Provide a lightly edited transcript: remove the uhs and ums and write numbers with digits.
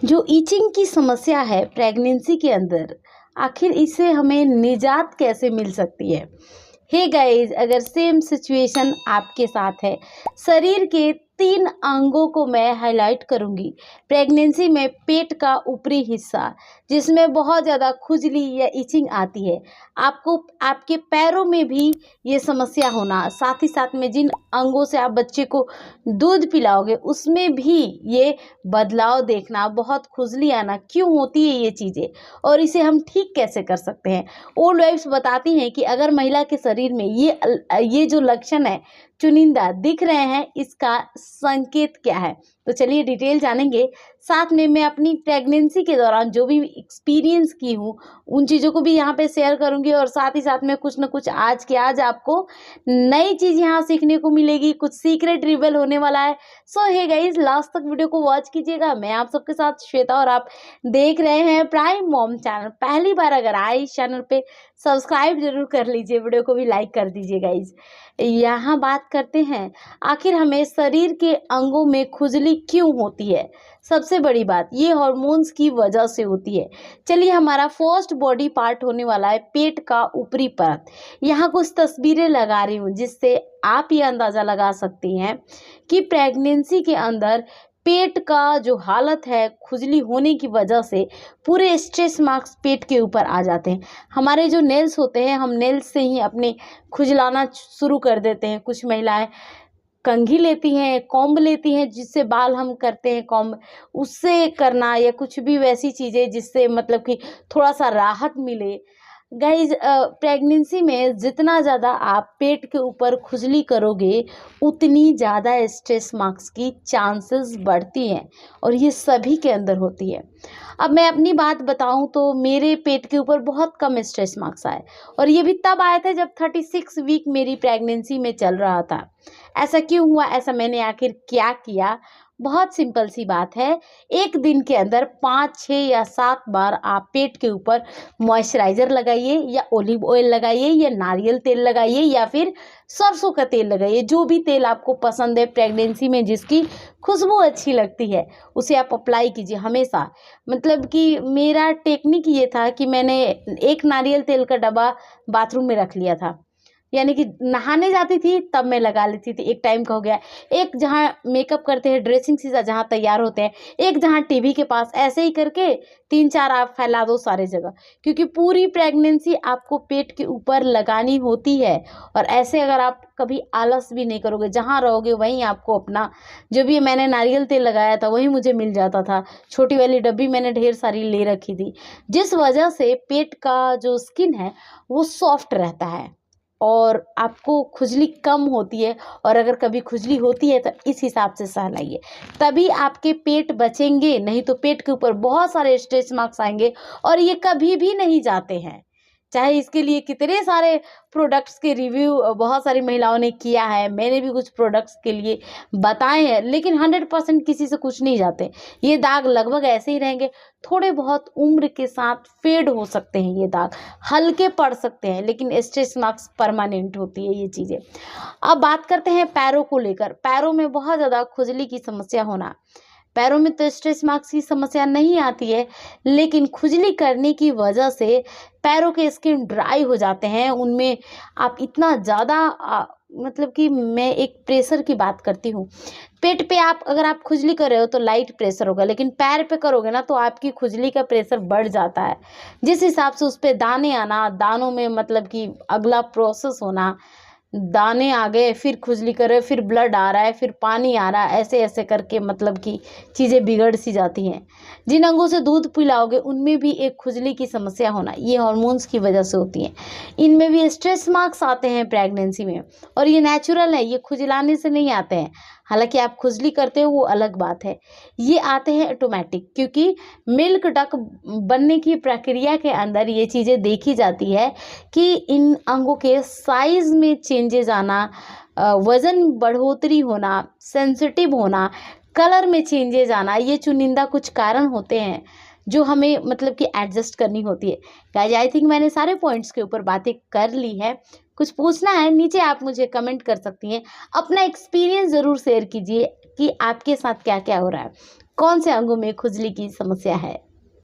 जो ईचिंग की समस्या है प्रेगनेंसी के अंदर, आखिर इससे हमें निजात कैसे मिल सकती है? हे गाइस, अगर सेम सिचुएशन आपके साथ है, शरीर के 3 अंगों को मैं हाइलाइट करूंगी। प्रेगनेंसी में पेट का ऊपरी हिस्सा जिसमें बहुत ज़्यादा खुजली या इचिंग आती है, आपको आपके पैरों में भी ये समस्या होना, साथ ही साथ में जिन अंगों से आप बच्चे को दूध पिलाओगे उसमें भी ये बदलाव देखना, बहुत खुजली आना, क्यों होती है ये चीज़ें और इसे हम ठीक कैसे कर सकते हैं। ओल्ड वाइफ्स बताती हैं कि अगर महिला के शरीर में ये जो लक्षण है चुनिंदा दिख रहे हैं, इसका संकेत क्या है? तो चलिए डिटेल जानेंगे। साथ में मैं अपनी प्रेगनेंसी के दौरान जो भी एक्सपीरियंस की हूँ उन चीज़ों को भी यहाँ पे शेयर करूँगी और साथ ही साथ में कुछ न कुछ आज के आज आपको नई चीज़ यहाँ सीखने को मिलेगी, कुछ सीक्रेट रिवील होने वाला है। सो हे गाइस, लास्ट तक वीडियो को वॉच कीजिएगा। मैं आप सबके साथ श्वेता और आप देख रहे हैं प्राइम मॉम चैनल। पहली बार अगर आए इस चैनल पे सब्सक्राइब जरूर कर लीजिए, वीडियो को भी लाइक कर दीजिए गाइस। यहाँ बात करते हैं आखिर हमें शरीर के अंगों में खुजली क्यों होती है। सबसे बड़ी बात ये हार्मोन्स की वजह से होती है। चलिए, हमारा फर्स्ट बॉडी पार्ट होने वाला है पेट का ऊपरी परत। यहाँ कुछ तस्वीरें लगा रही हूँ जिससे आप ये अंदाज़ा लगा सकती हैं कि प्रेगनेंसी के अंदर पेट का जो हालत है खुजली होने की वजह से पूरे स्ट्रेस मार्क्स पेट के ऊपर आ जाते हैं। हमारे जो नेल्स होते हैं, हम नेल्स से ही अपने खुजलाना शुरू कर देते हैं। कुछ महिलाएं कंघी लेती हैं, कॉम्ब लेती हैं, जिससे बाल हम करते हैं कॉम्ब, उससे करना या कुछ भी वैसी चीज़ें जिससे मतलब कि थोड़ा सा राहत मिले। गाइज, प्रेगनेंसी में जितना ज़्यादा आप पेट के ऊपर खुजली करोगे उतनी ज़्यादा स्ट्रेस मार्क्स की चांसेस बढ़ती हैं और ये सभी के अंदर होती है। अब मैं अपनी बात बताऊं तो मेरे पेट के ऊपर बहुत कम स्ट्रेस मार्क्स आए और ये भी तब आए थे जब 36 वीक मेरी प्रेगनेंसी में चल रहा था। ऐसा क्यों हुआ? ऐसा मैंने आखिर क्या किया? बहुत सिंपल सी बात है। एक दिन के अंदर 5, 6 या 7 बार आप पेट के ऊपर मॉइस्चराइज़र लगाइए या ओलिव ऑयल लगाइए या नारियल तेल लगाइए या फिर सरसों का तेल लगाइए। जो भी तेल आपको पसंद है, प्रेगनेंसी में जिसकी खुशबू अच्छी लगती है उसे आप अप्लाई कीजिए हमेशा। मतलब कि मेरा टेक्निक ये था कि मैंने एक नारियल तेल का डब्बा बाथरूम में रख लिया था, यानी कि नहाने जाती थी तब मैं लगा लेती थी। एक टाइम का हो गया, एक जहाँ मेकअप करते हैं ड्रेसिंग सीधा जहाँ तैयार होते हैं, एक जहाँ टीवी के पास, ऐसे ही करके 3-4 आप फैला दो सारे जगह, क्योंकि पूरी प्रेगनेंसी आपको पेट के ऊपर लगानी होती है। और ऐसे अगर आप कभी आलस भी नहीं करोगे, जहाँ रहोगे वहीं आपको अपना जो भी मैंने नारियल तेल लगाया था वही मुझे मिल जाता था। छोटी वाली डब्बी मैंने ढेर सारी ले रखी थी, जिस वजह से पेट का जो स्किन है वो सॉफ्ट रहता है और आपको खुजली कम होती है। और अगर कभी खुजली होती है तो इस हिसाब से सहलाइए, तभी आपके पेट बचेंगे। नहीं तो पेट के ऊपर बहुत सारे स्ट्रेच मार्क्स आएंगे और ये कभी भी नहीं जाते हैं। चाहे इसके लिए कितने सारे प्रोडक्ट्स के रिव्यू बहुत सारी महिलाओं ने किया है, मैंने भी कुछ प्रोडक्ट्स के लिए बताए हैं, लेकिन 100% किसी से कुछ नहीं जाते। ये दाग लगभग ऐसे ही रहेंगे, थोड़े बहुत उम्र के साथ फेड हो सकते हैं, ये दाग हल्के पड़ सकते हैं, लेकिन स्ट्रेच मार्क्स परमानेंट होती है ये चीज़ें। अब बात करते हैं पैरों को लेकर। पैरों में बहुत ज़्यादा खुजली की समस्या होना। पैरों में तो स्ट्रेच मार्क्स की समस्या नहीं आती है, लेकिन खुजली करने की वजह से पैरों के स्किन ड्राई हो जाते हैं। उनमें आप इतना ज़्यादा मतलब कि मैं एक प्रेशर की बात करती हूँ। पेट पे आप अगर आप खुजली कर रहे हो तो लाइट प्रेशर होगा, लेकिन पैर पे करोगे ना तो आपकी खुजली का प्रेशर बढ़ जाता है। जिस हिसाब से उस पर दाने आना, दानों में मतलब कि अगला प्रोसेस होना, दाने आ गए, फिर खुजली कर रहे, फिर ब्लड आ रहा है, फिर पानी आ रहा है, ऐसे ऐसे करके मतलब कि चीज़ें बिगड़ सी जाती हैं। जिन अंगों से दूध पिलाओगे उनमें भी एक खुजली की समस्या होना, ये हार्मोन्स की वजह से होती है। इनमें भी स्ट्रेस मार्क्स आते हैं प्रेगनेंसी में और ये नेचुरल है, ये खुजलाने से नहीं आते हैं। हालांकि आप खुजली करते हो वो अलग बात है, ये आते हैं ऑटोमेटिक, क्योंकि मिल्क डक बनने की प्रक्रिया के अंदर ये चीज़ें देखी जाती है कि इन अंगों के साइज़ में चेंजेस आना, वज़न बढ़ोतरी होना, सेंसिटिव होना, कलर में चेंजेस आना, ये चुनिंदा कुछ कारण होते हैं जो हमें मतलब कि एडजस्ट करनी होती है। गाइस, आई थिंक मैंने सारे पॉइंट्स के ऊपर बातें कर ली है। कुछ पूछना है नीचे आप मुझे कमेंट कर सकती हैं। अपना एक्सपीरियंस ज़रूर शेयर कीजिए कि आपके साथ क्या क्या हो रहा है। कौन से अंगों में खुजली की समस्या है?